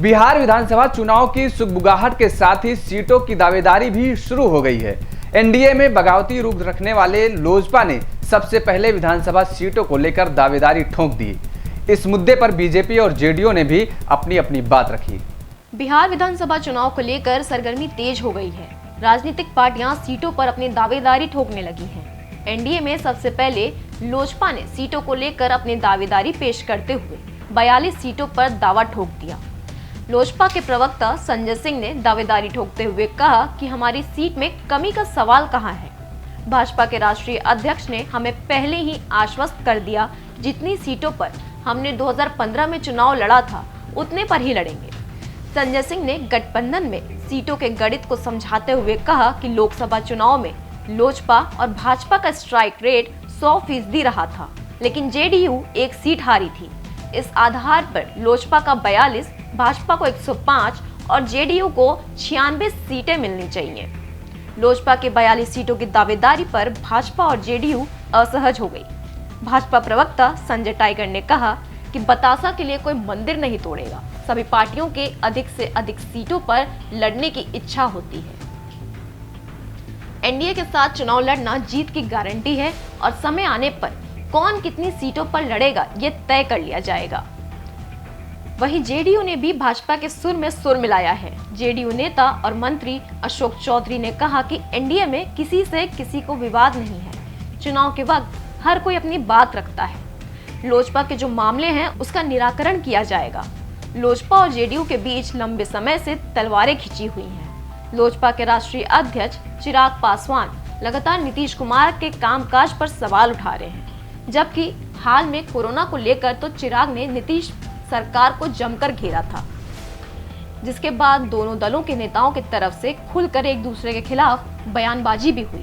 बिहार विधानसभा चुनाव की सुगबुगाहट के साथ ही सीटों की दावेदारी भी शुरू हो गई है। एनडीए में बगावती रूप रखने वाले लोजपा ने सबसे पहले विधानसभा सीटों को लेकर दावेदारी ठोक दी। इस मुद्दे पर बीजेपी और जेडीयू ने भी अपनी अपनी बात रखी। बिहार विधानसभा चुनाव को लेकर सरगर्मी तेज हो गई है। राजनीतिक पार्टियां सीटों पर अपनी दावेदारी ठोकने लगी हैं। एनडीए में सबसे पहले लोजपा ने सीटों को लेकर अपनी दावेदारी पेश करते हुए 42 सीटों पर दावा ठोक दिया। लोजपा के प्रवक्ता संजय सिंह ने दावेदारी ठोकते हुए कहा कि हमारी सीट में कमी का सवाल कहां है। भाजपा के राष्ट्रीय अध्यक्ष ने हमें पहले ही आश्वस्त कर दिया, जितनी सीटों पर हमने 2015 में चुनाव लड़ा था उतने पर ही लड़ेंगे। संजय सिंह ने गठबंधन में सीटों के गणित को समझाते हुए कहा कि लोकसभा चुनाव में लोजपा और भाजपा का स्ट्राइक रेट 100% रहा था, लेकिन जेडीयू एक सीट हारी थी। इस आधार पर लोजपा का 42, भाजपा को 105 और जेडीयू को 96 सीटें मिलनी चाहिए। लोजपा के 42 सीटों की दावेदारी पर भाजपा और जेडीयू असहज हो गई। भाजपा प्रवक्ता संजय टाइगर ने कहा कि बतासा के लिए कोई मंदिर नहीं तोड़ेगा, सभी पार्टियों के अधिक से अधिक सीटों पर लड़ने की इच्छा होती है। एनडीए के साथ चुनाव लड़ना जीत की गारंटी है और समय आने पर कौन कितनी सीटों पर लड़ेगा ये तय कर लिया जाएगा। वहीं जेडीयू ने भी भाजपा के सुर में सुर मिलाया है। जेडीयू नेता और मंत्री अशोक चौधरी ने कहा कि एनडीए में किसी से किसी को विवाद नहीं है। चुनाव के वक्त हर कोई अपनी बात रखता है। लोजपा के जो मामले हैं उसका निराकरण किया जाएगा। लोजपा और जेडीयू के बीच लंबे समय से तलवारें खिंची हुई हैं। लोजपा के राष्ट्रीय अध्यक्ष चिराग पासवान लगातार नीतीश कुमार के कामकाज पर सवाल उठा रहे हैं, जबकि हाल में कोरोना को लेकर तो चिराग ने नीतीश सरकार को जमकर घेरा था, जिसके बाद दोनों दलों के नेताओं की तरफ से खुलकर एक दूसरे के खिलाफ बयानबाजी भी हुई।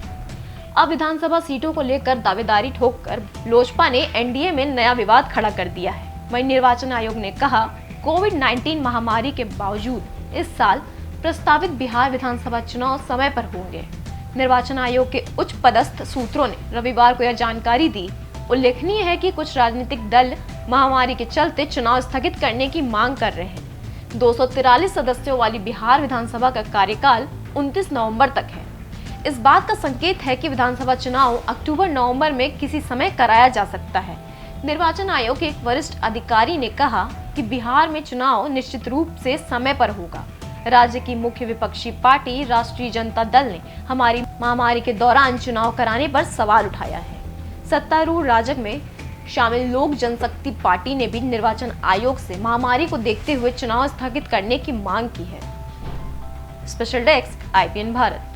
अब विधानसभा सीटों को लेकर दावेदारी ठोककर लोजपा ने एनडीए में नया विवाद खड़ा कर दिया है। वहीं निर्वाचन आयोग ने कहा, कोविड-19 महामारी के बावजूद इस साल प्रस्तावित बिहार विधानसभा चुनाव समय पर होंगे। निर्वाचन आयोग के उच्च पदस्थ सूत्रों ने रविवार को यह जानकारी दी। उल्लेखनीय है कि कुछ राजनीतिक दल महामारी के चलते चुनाव स्थगित करने की मांग कर रहे हैं। 243 सदस्यों वाली बिहार विधानसभा का कार्यकाल 29 नवंबर तक है। इस बात का संकेत है कि विधानसभा चुनाव अक्टूबर-नवंबर में किसी समय कराया जा सकता है। निर्वाचन आयोग के एक वरिष्ठ अधिकारी ने कहा कि बिहार में चुनाव निश्चित रूप से समय पर होगा। राज्य की मुख्य विपक्षी पार्टी राष्ट्रीय जनता दल ने हमारी महामारी के दौरान चुनाव कराने पर सवाल उठाया है। सत्तारूढ़ राजग में शामिल लोक जनशक्ति पार्टी ने भी निर्वाचन आयोग से महामारी को देखते हुए चुनाव स्थगित करने की मांग की है। Special desk, IPN Bharat.